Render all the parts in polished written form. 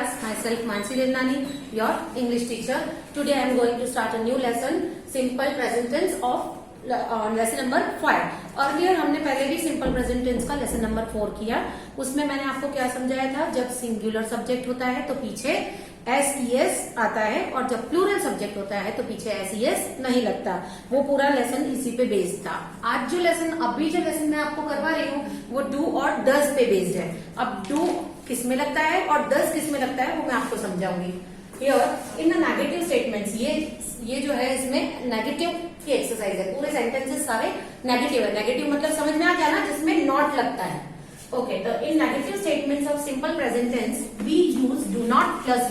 class. Myself Mansi Devnani, your English teacher. Today I am going to start a new lesson, simple present tense of lesson number 5. Earlier हमने पहले भी simple present tense का lesson number 4 किया. उसमें मैंने आपको क्या समझाया था, जब सिंगुलर सब्जेक्ट होता है तो पीछे SES आता है और जब प्लूरल सब्जेक्ट होता है तो पीछे SES नहीं लगता. वो पूरा लेसन इसी पे बेस्ड था. आज जो लेसन मैं आपको करवा रही हूँ वो डू और डज पे बेस्ड है. अब डू किस में लगता है और डज किस में लगता है वो मैं आपको समझाऊंगी. Here in the negative statements, ये जो है इसमें नेगेटिव की एक्सरसाइज है. पूरे सेंटेंसेस सारे नेगेटिव है. नेगेटिव मतलब समझ में आ गया ना, जिसमें नॉट लगता है. ओके, तो in negative statements of simple present tense we use do not plus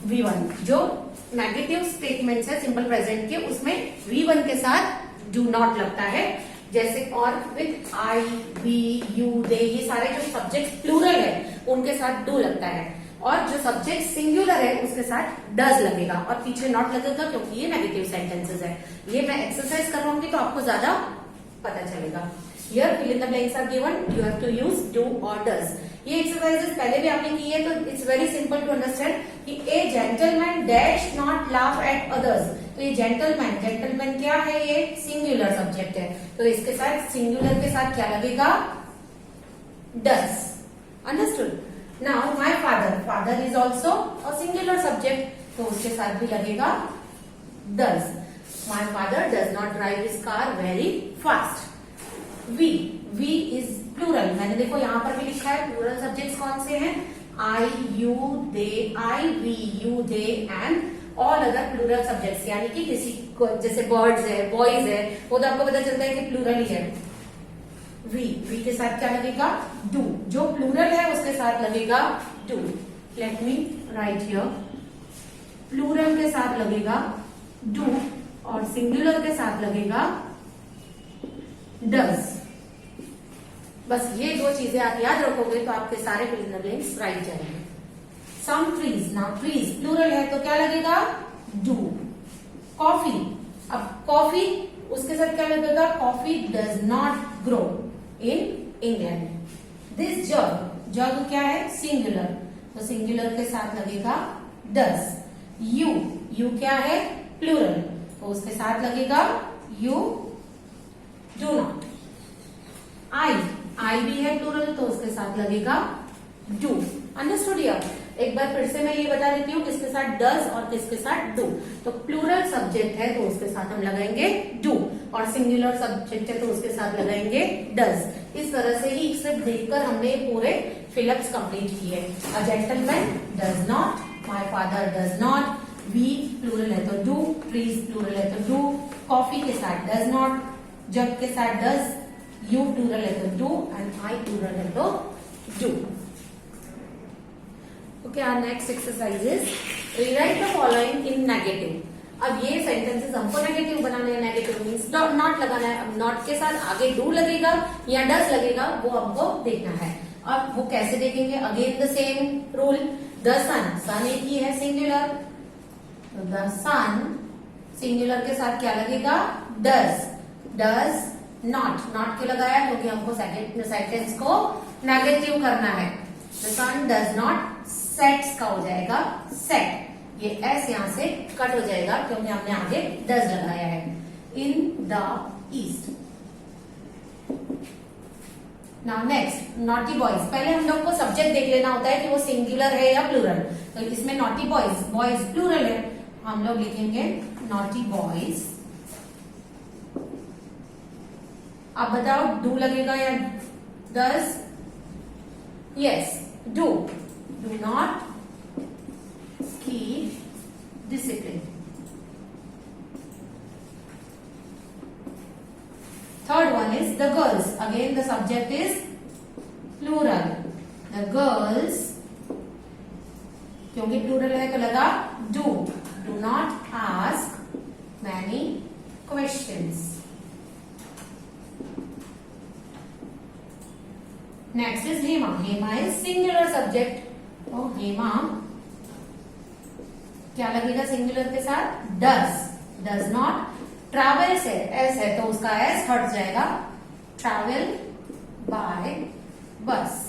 V1. जो नेगेटिव स्टेटमेंट्स है सिंपल प्रेजेंट के, उसमें V1 के साथ डू नॉट लगता है. जैसे और विथ आई, वी, यू, दे, ये सारे जो सब्जेक्ट प्लूरल है उनके साथ डू लगता है. और जो सब्जेक्ट सिंगुलर है उसके साथ डज लगेगा और पीछे नॉट लगेगा, क्योंकि ये नेगेटिव सेंटेंसेस है. ये मैं एक्सरसाइज करवाऊंगी तो आपको ज्यादा पता चलेगा. Here fill in the blanks are given. You have to use do or does. ये एक्सरसाइजेस पहले भी आपने की है तो it's very simple to understand कि a gentleman dash not laugh at others. तो ये जेंटलमैन क्या है, ये सिंगुलर सब्जेक्ट है तो इसके साथ सिंगुलर के साथ क्या लगेगा, does. Understood. Now my father is also a singular subject तो उसके साथ भी लगेगा does. My father does not drive his car very fast. We is plural. मैंने देखो यहाँ पर भी लिखा है प्लूरल सब्जेक्ट्स कौन से हैं, I, you, they, I, we, you, they and all other plural subjects. यानी कि किसी को जैसे बर्ड्स है, बॉयज है, वो तो आपको पता चलता है कि प्लूरल ही है. वी के साथ क्या लगेगा, डू. जो प्लूरल है उसके साथ लगेगा do. Let me write here. Plural के साथ लगेगा डू और सिंगुलर के साथ लगेगा डज. बस ये दो चीजें आप याद रखोगे तो आपके सारे fill in the blanks right जाएंगे. Some trees. Now trees plural है तो क्या लगेगा, डू. कॉफी. अब कॉफी उसके साथ क्या लगेगा, coffee does not grow in England. This जग क्या है, सिंगुलर तो सिंगुलर के साथ लगेगा डज. यू क्या है, प्लूरल तो उसके साथ लगेगा यू डू नॉट. आई भी है प्लूरल तो उसके साथ लगेगा डू. अंडरस्टूड. एक बार फिर से मैं ये बता देती हूँ किसके साथ डज और किसके साथ डू. तो प्लूरल सब्जेक्ट है तो उसके साथ हम लगाएंगे डू और सिंगुलर सब्जेक्ट है तो उसके साथ लगाएंगे डज. इस तरह से ही सिर्फ देखकर हमने पूरे फिलअप्स कंप्लीट किए. A gentleman does not, my father does not, we plural है तो डू, ट्रीज प्लूरल है तो डू, कॉफी के साथ डज नॉट, जग के साथ डज, यू प्लूरल है तो डू एंड आई प्लूरल है तो do. Okay, our next exercise is rewrite the following in negative. अब ये सेंटेंसेस हमको नेगेटिव बनाने हैं. नेगेटिव मीन्स नॉट लगाना है. अब नॉट के साथ आगे डू लगेगा या डज लगेगा वो हमको देखना है. अब वो कैसे देखेंगे, again the same rule. The sun एक ही है सिंगुलर तो द सन सिंगुलर के साथ क्या लगेगा, डज नॉट क्यों लगाया, क्योंकि हमको सेंटेंस को नेगेटिव करना है. The son does not sets का हो जाएगा सेट. ये एस यहां से कट हो जाएगा क्योंकि हमने आगे डज लगाया है. In the east. Now next naughty boys. पहले हम लोग को सब्जेक्ट देख लेना होता है कि वो सिंगुलर है या प्लूरल. तो इसमें नॉटी बॉयज प्लूरल है, हम लोग लिखेंगे नॉटी बॉयज. अब बताओ डू लगेगा या does. Yes, do not keep discipline. Third one is the girls. Again the subject is plural. The girls क्योंकि प्लूरल है तो लगा do not ask many questions. Next is Hema is singular subject तो हेमा क्या लगेगा सिंगुलर के साथ, डज नॉट. ट्रैवल्स है, एस है तो उसका एस हट जाएगा. Travel by bus.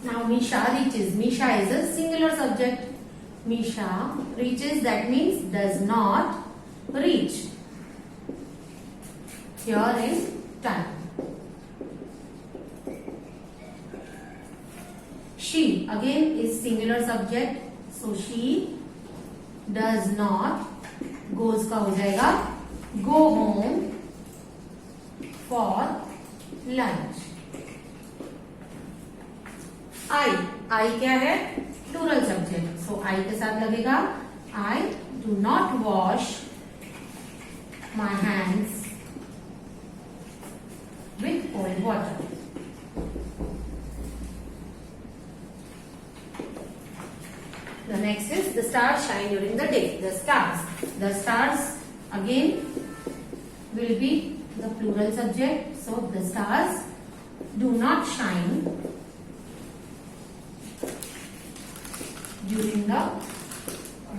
Now Misha reaches. Misha is a singular subject. Misha reaches, that means does not reach here in time. She again is singular subject, so she does not, goes का हो जाएगा go home for lunch. I क्या है? Plural subject, so I के साथ लगेगा I do not wash my hands with cold water. The next is the stars shine during the day. The stars again will be the plural subject, so the stars do not shine during the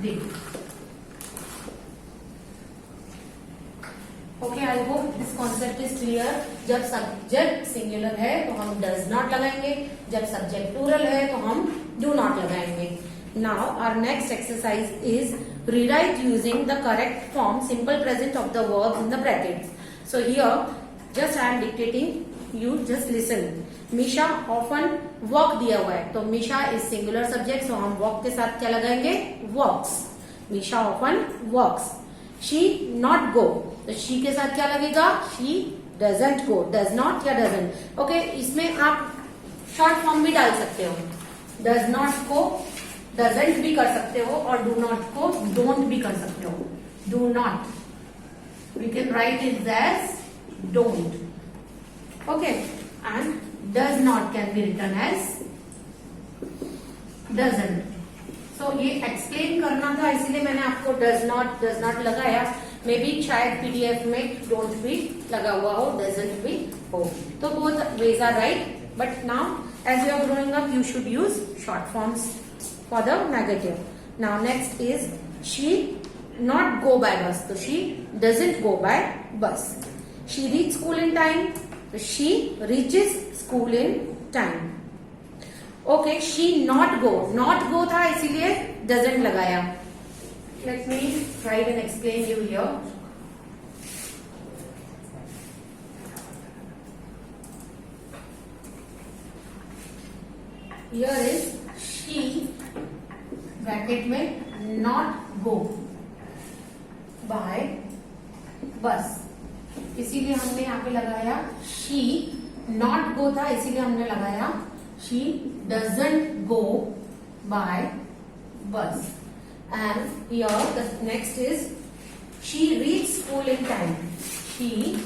day. Okay, I hope this concept is clear. जब subject singular है तो हम does not लगाएंगे, जब subject plural है तो हम do not लगाएंगे. Now our next exercise is rewrite using the correct form simple present of the verbs in the brackets. So here just I am dictating, you just listen. Misha often walk दिया हुआ है, तो Misha is singular subject, so हम walk के साथ क्या लगाएंगे? Walks. Misha often walks. She not go, तो she के साथ क्या लगेगा? She doesn't go. Does not या doesn't. Okay, इसमें आप short form भी डाल सकते हो. Does not को doesn't भी कर सकते हो और do not को don't भी कर सकते हो. Do not. We can write it as don't. Okay, and does not can be written as doesn't. So ये explain करना था, इसीलिए मैंने आपको does not लगाया. मे बी शायद पीडीएफ में don't भी लगा हुआ हो, doesn't भी हो. तो both ways are right. But now as you are growing up, you should use short forms for the negative. Now next is she not go by bus. So she doesn't go by bus. She reaches school in time. So she reaches school in time. Okay, she not go था इसीलिए doesn't लगाया. Let me try and explain you here. Here is she bracket में not go by bus, इसीलिए हमने यहाँ पे लगाया she not go था इसीलिए हमने लगाया she doesn't go by bus. And here the next is she reach school in time. She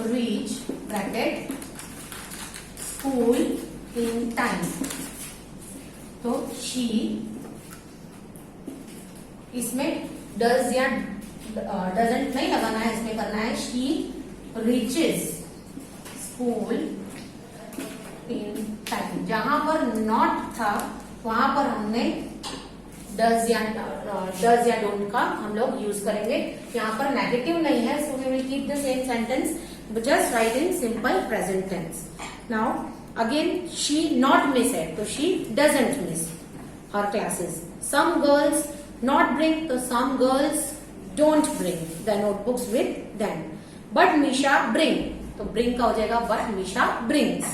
reach bracket school in time. तो she इसमें does या doesn't नहीं लगाना है, इसमें करना है she reaches school in time. जहां पर not था वहां पर हमने does या don't का हम लोग यूज करेंगे. यहाँ पर नेगेटिव नहीं है, so we will keep the same sentence, but just write in simple present tense. Now again she not miss है, तो she doesn't miss her classes. Some girls not bring, तो some girls don't bring the notebooks with them. But Misha bring, तो bring का हो जाएगा but Misha brings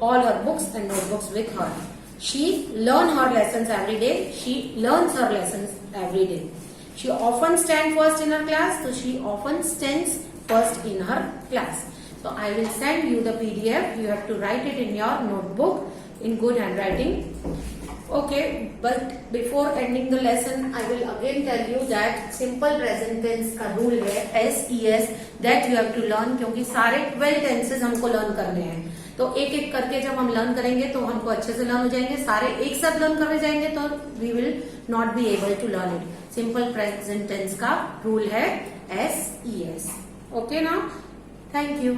all her books and notebooks with her. She learn her lessons every day. She learns her lessons every day. She often stand first in her class, so she often stands first in her class. So I will send you the PDF. You have to write it in your notebook in good handwriting. Okay, but before ending the lesson, I will again tell you that simple present tense का rule है SES that you have to learn, क्योंकि सारे 12 tenses हमको learn करने हैं. तो एक एक करके जब हम लर्न करेंगे तो हमको अच्छे से लर्न हो जाएंगे. सारे एक साथ लर्न करने जाएंगे तो we will not be able to learn it. Simple present tense का रूल है SES. ओके ना, थैंक यू.